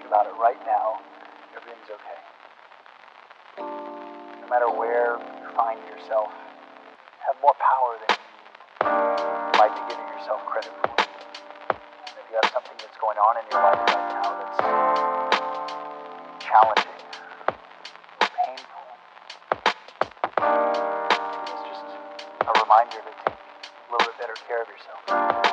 about it right now, everything's okay. No matter where you find yourself, you have more power than you might be giving yourself credit for. If you have something that's going on in your life right now that's challenging, painful, it's just a reminder to take a little bit better care of yourself.